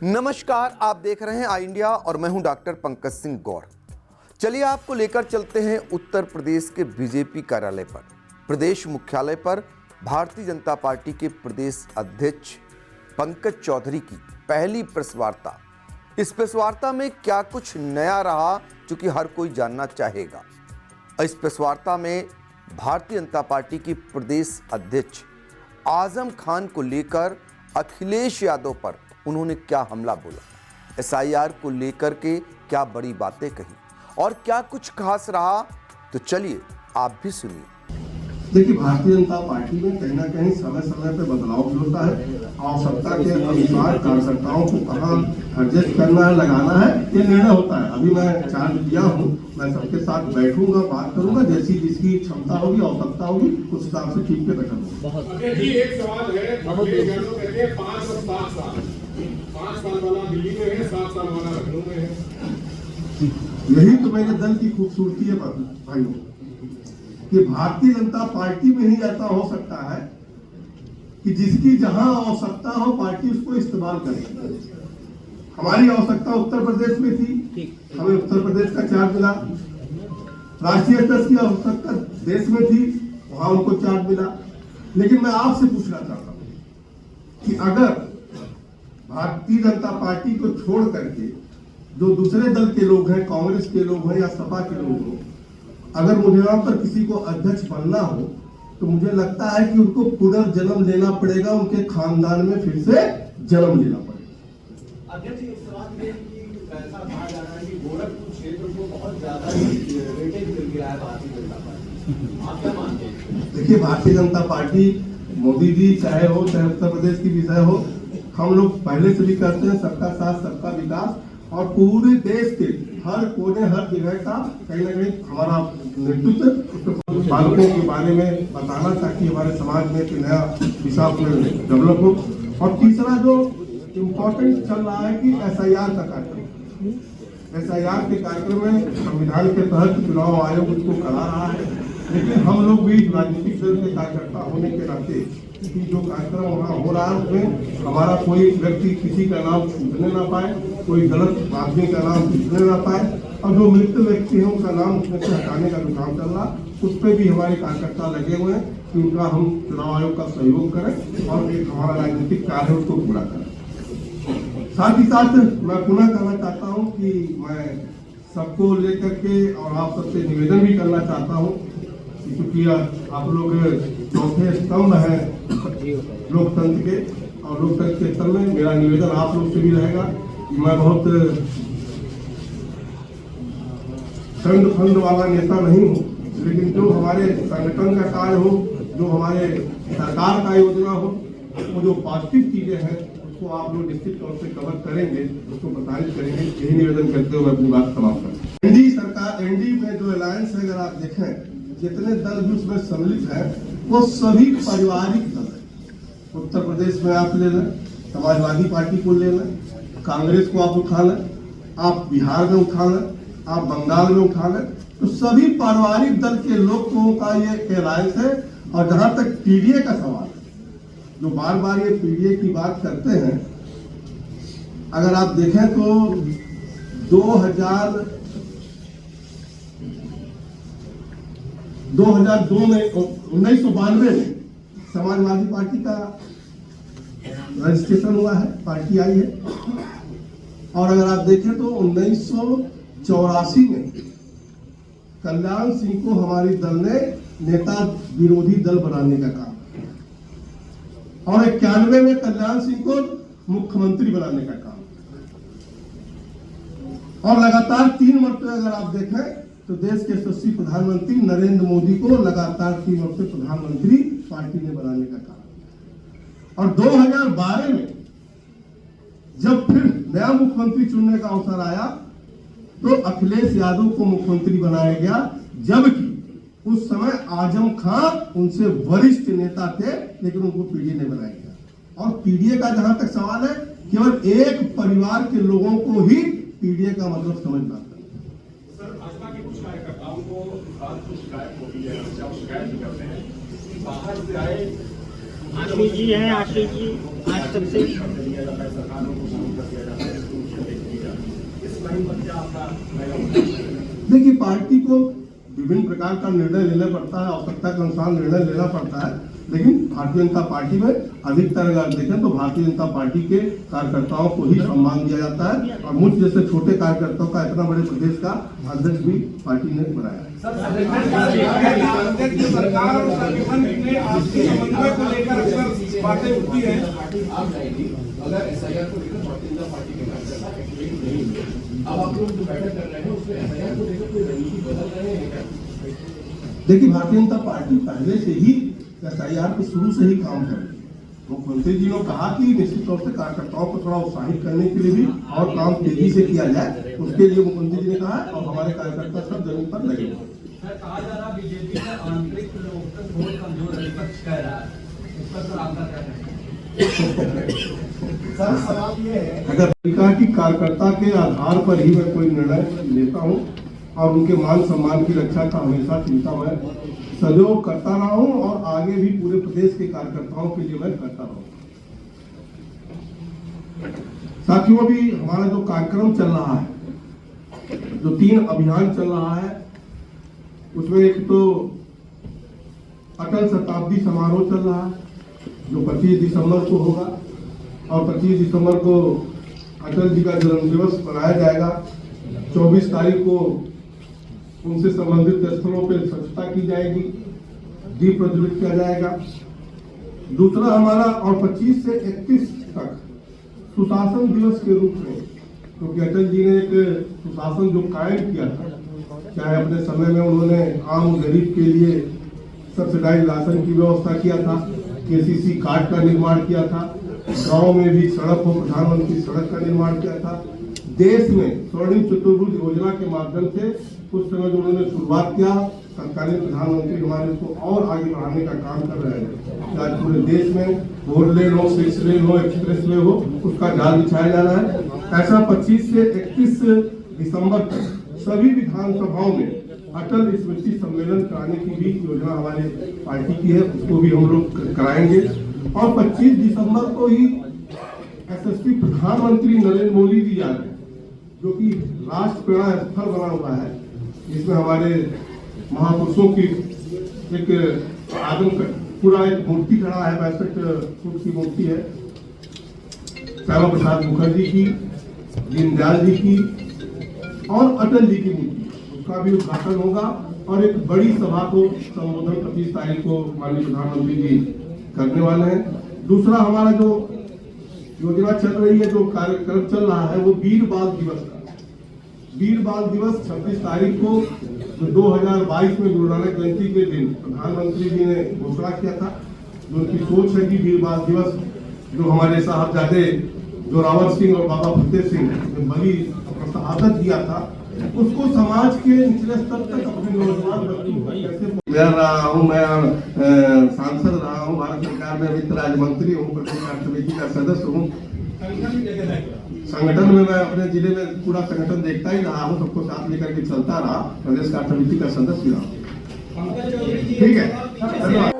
नमस्कार, आप देख रहे हैं आई इंडिया और मैं हूं डॉक्टर पंकज सिंह गौर। चलिए आपको लेकर चलते हैं उत्तर प्रदेश के बीजेपी कार्यालय पर। प्रदेश मुख्यालय पर भारतीय जनता पार्टी के प्रदेश अध्यक्ष पंकज चौधरी की पहली प्रेस वार्ता। इस प्रेस वार्ता में क्या कुछ नया रहा जो कि हर कोई जानना चाहेगा। इस प्रेस वार्ता में भारतीय जनता पार्टी की प्रदेश अध्यक्ष आजम खान को लेकर अखिलेश यादव पर उन्होंने क्या हमला बोला, एसआईआर को लेकर के क्या बड़ी बातें कही और क्या कुछ खास रहा, तो चलिए आप भी सुनिए। देखिए, भारतीय जनता पार्टी में कहीं ना कहीं समय समय पे बदलाव भी होता है। आवश्यकता के अनुसार कार्यकर्ताओं को कहाँ एडजस्ट करना है, लगाना है, ये निर्णय होता है। अभी मैं चार्ज दिया हूँ, मैं सबके साथ बैठूंगा, बात करूंगा, जैसी जिसकी क्षमता होगी, आवश्यकता होगी, उस हिसाब से ठीक पे बैठूंगा। एक सवाल है, 5 और 7 साल, 5 साल वाला दिल्ली में है, 7 साल वाला लखनऊ में है। यही तो मेरे दल की खूबसूरती है भाइयों, कि भारतीय जनता पार्टी में ही ऐसा हो सकता है कि जिसकी जहां आवश्यकता हो पार्टी उसको इस्तेमाल करे। हमारी आवश्यकता उत्तर प्रदेश में थी, हमें उत्तर प्रदेश का चार्ज मिला। राष्ट्रीय स्तर की आवश्यकता देश में थी, वहां उनको चार्ज मिला। लेकिन मैं आपसे पूछना चाहता हूं कि अगर भारतीय जनता पार्टी को छोड़ करके जो दूसरे दल के लोग हैं, कांग्रेस के लोग हैं या सपा के लोग हो, अगर मुझे वहां पर किसी को अध्यक्ष बनना हो तो मुझे लगता है कि उनको पुनर्जन्म लेना पड़ेगा, उनके खानदान में फिर से जन्म लेना पड़ेगा। अध्यक्ष, इस सवाल में कि ऐसा कहा जा रहा है कि गोरखपुर क्षेत्र को बहुत ज्यादा वेटेज मिल गया है भारतीय जनता पार्टी, आप क्या मानते हैं? देखिए, भारतीय जनता पार्टी मोदी जी चाहे हो चाहे उत्तर प्रदेश की विषय हो, हम लोग पहले से भी कहते हैं सबका साथ सबका विकास, और पूरे देश के हर कोने हर जगह का कहीं ना कहीं हमारा नेतृत्व बालकों के बारे में बताना, ताकि हमारे समाज में एक नया दिशा डेवलप हो। और तीसरा जो इम्पोर्टेंट चल रहा है कि एसआईआर का कार्यक्रम, एसआईआर के कार्यक्रम में संविधान के तहत चुनाव आयोग उसको करा रहा है। लेकिन हम लोग भी राजनीतिक दल के कार्यकर्ता होने के नाते कि जो कार्यक्रम वहाँ हो रहा है उसमें हमारा कोई व्यक्ति किसी का नाम छूटने ना पाए, कोई गलत आदमी का नाम छूटने ना पाए, और जो मृत व्यक्ति है उनका नाम उसमें से हटाने का जो काम चल रहा उस पर भी हमारे कार्यकर्ता लगे हुए हैं कि उनका हम चुनाव आयोग का सहयोग करें और एक हमारा राजनीतिक कार्य उसको पूरा करें। साथ ही साथ मैं पुनः कहना चाहता हूँ कि मैं सबको लेकर के और आप सबसे निवेदन भी करना चाहता हूँ, क्योंकि आप लोग चौथे स्तंभ हैं लोकतंत्र के, और लोकतंत्र के स्तंभ में मेरा निवेदन आप लोग से भी रहेगा कि मैं बहुत चंद फंड वाला नेता नहीं हूँ, लेकिन जो हमारे संगठन का कार्य हो, जो हमारे सरकार का योजना हो, वो जो पॉजिटिव चीजें हैं उसको आप लोग निश्चित तौर से कवर करेंगे, उसको प्रसारित करेंगे। यही निवेदन करते हुए अपनी बात समाप्त करें। एनडीए सरकार, एनडीए में जो अलायंस है, अगर आप देखें जितने दल भी उसमें सम्मिलित है वो सभी पारिवारिक दल है। उत्तर प्रदेश में आप ले लें, समाजवादी पार्टी को ले लें, कांग्रेस को आप उठा लें, आप बिहार में उठा लें, आप बंगाल में उठा लें, तो सभी पारिवारिक दल के लोगों का ये अलायंस है। और जहां तक पीडीए का सवाल है, जो बार बार ये पीडीए की बात करते हैं, अगर आप देखें तो 2002 में 1992 में समाजवादी पार्टी का रजिस्ट्रेशन हुआ है, पार्टी आई है। और अगर आप देखें तो 1984 में कल्याण सिंह को हमारी दल ने नेता विरोधी दल बनाने का काम किया, और 91 में कल्याण सिंह को मुख्यमंत्री बनाने का काम, और लगातार 3 मरतबे अगर आप देखें तो देश के यशस्वी प्रधानमंत्री नरेंद्र मोदी को लगातार 3 मरतबे प्रधानमंत्री पार्टी ने बनाने का काम। और 2012 में जब फिर नया मुख्यमंत्री चुनने का अवसर आया तो अखिलेश यादव को मुख्यमंत्री बनाया गया, जबकि उस समय आजम खान उनसे वरिष्ठ नेता थे, लेकिन उनको पीडीए ने बनाया गया। और पीडीए का जहां तक सवाल है, केवल एक परिवार के लोगों को ही पीडीए का मतलब समझना था। सर, भाजपा के कुछ कार्यकर्ताओं को शिकायत होती है, जब शिकायत करते हैं कि बाहर से आए आशीष जी हैं, आशीष जी आज तक से सरकार को देखिए, पार्टी को विभिन्न प्रकार का निर्णय लेना पड़ता है, आवश्यकता के अनुसार निर्णय लेना पड़ता है, लेकिन भारतीय जनता पार्टी में अधिकतर अगर देखें तो भारतीय जनता पार्टी के कार्यकर्ताओं को ही सम्मान दिया जाता है और मुझ जैसे छोटे कार्यकर्ताओं का इतना बड़े प्रदेश का अध्यक्ष भी पार्टी ने बनाया। सरकार और संगठन में आपके समन्वय को लेकर अक्सर बातें उठती हैं। आप जाएंगे अगर एसआईआर को लेकर भारतीय जनता पार्टी के कार्यकर्ता एक्टिवेट नहीं हुए, अब आप लोग जो बैठक कर रहे हैं उसमें एसआईआर को लेकर कोई रणनीति बदल रहे हैं क्या? देखिए, भारतीय जनता पार्टी पहले से ही एसआईआर के शुरू से ही काम कर रही है। मुख्यमंत्री जी ने कहा कि निश्चित तौर से कार्यकर्ताओं को थोड़ा उत्साहित करने के लिए भी और काम तेजी से किया जाए, उसके लिए मुख्यमंत्री जी ने कहा और हमारे कार्यकर्ता सब जमीन पर लगे हुए हैं। कहा जा रहा बीजेपी का आंतरिक लोकतंत्र बहुत कमजोर है, विपक्ष कह रहा है, इस पर सर आपका क्या कहना है? सर सवाल ये है, अगर कहा कि कार्यकर्ता के आधार पर ही मैं कोई निर्णय लेता हूं और उनके मान सम्मान की रक्षा का हमेशा चिंता मैं सदैव करता रहा हूं और आगे भी पूरे प्रदेश के कार्यकर्ताओं के लिए मैं करता रहूं। साथियों, अभी हमारा जो कार्यक्रम चल रहा है, जो 3 अभियान चल रहा है, उसमें एक तो अटल शताब्दी समारोह चल रहा है जो 25 दिसंबर को होगा और 25 दिसंबर को अटल जी का जन्म दिवस मनाया जाएगा। 24 तारीख को उनसे संबंधित स्थलों पर स्वच्छता की जाएगी, दीप प्रज्वलित किया जाएगा। दूसरा हमारा और 25 से 31 तक सुशासन दिवस के रूप में, क्योंकि अटल जी ने एक सुशासन जो कायम किया था, चाहे अपने समय में उन्होंने आम गरीब के लिए सब्सिडाइज राशन की व्यवस्था किया था, केसीसी कार्ड का निर्माण किया था, गांव में भी सड़क हो प्रधानमंत्री सड़क का निर्माण किया था, देश में स्वर्णिम चतुर्भुज योजना के माध्यम से उस समय जो उन्होंने शुरुआत किया, तत्कालीन प्रधानमंत्री हमारे इसको और आगे बढ़ाने का काम कर रहे हैं। आज पूरे देश में 4 लेन हो, 6 लेन हो, एक्सप्रेस वे हो, उसका जाल बिछाया जा रहा है। ऐसा 25 से 31 दिसंबर तक सभी विधानसभाओं में अटल स्मृति सम्मेलन कराने की भी योजना हमारे पार्टी की है, उसको भी हम लोग कराएंगे। और 25 दिसंबर को ही यशस्वी प्रधानमंत्री नरेंद्र मोदी जी आ रहे हैं, जो कि राष्ट्र प्रेरणा स्थल बना हुआ है, जिसमें हमारे महापुरुषों की एक आदम पूरा एक मूर्ति खड़ा है, 62 फुट की मूर्ति है, श्यामा प्रसाद मुखर्जी की, दीनदयाल जी की और अटल जी की मूर्ति, उसका भी उद्घाटन होगा और एक बड़ी सभा को संबोधन 25 तारीख को माननीय प्रधानमंत्री जी करने वाले हैं। दूसरा हमारा जो योजना चल रही है, जो कार्यक्रम चल रहा है, वो वीर बाल दिवस का। वीर बाल दिवस 26 तारीख को जो 2022 में गुरु नानक जयंती के दिन प्रधानमंत्री जी ने घोषणा किया था, जो उनकी सोच है कि वीर बाल दिवस जो हमारे साहबजादे जोरावर सिंह और बाबा फतेह सिंह ने बड़ी शहादत दिया था, उसको समाज के निचले स्तर तक अपने नौजवान बच्चों को कैसे मैं रहा हूँ, मैं सांसद रहा हूँ, भारत सरकार में वित्त राज्य मंत्री हूँ, प्रदेश कार्य समिति का सदस्य हूँ। संगठन में मैं अपने जिले में पूरा संगठन देखता ही रहा हूँ, सबको साथ लेकर के चलता रहा, प्रदेश कार्य समिति का सदस्य रहा। ठीक है, धन्यवाद।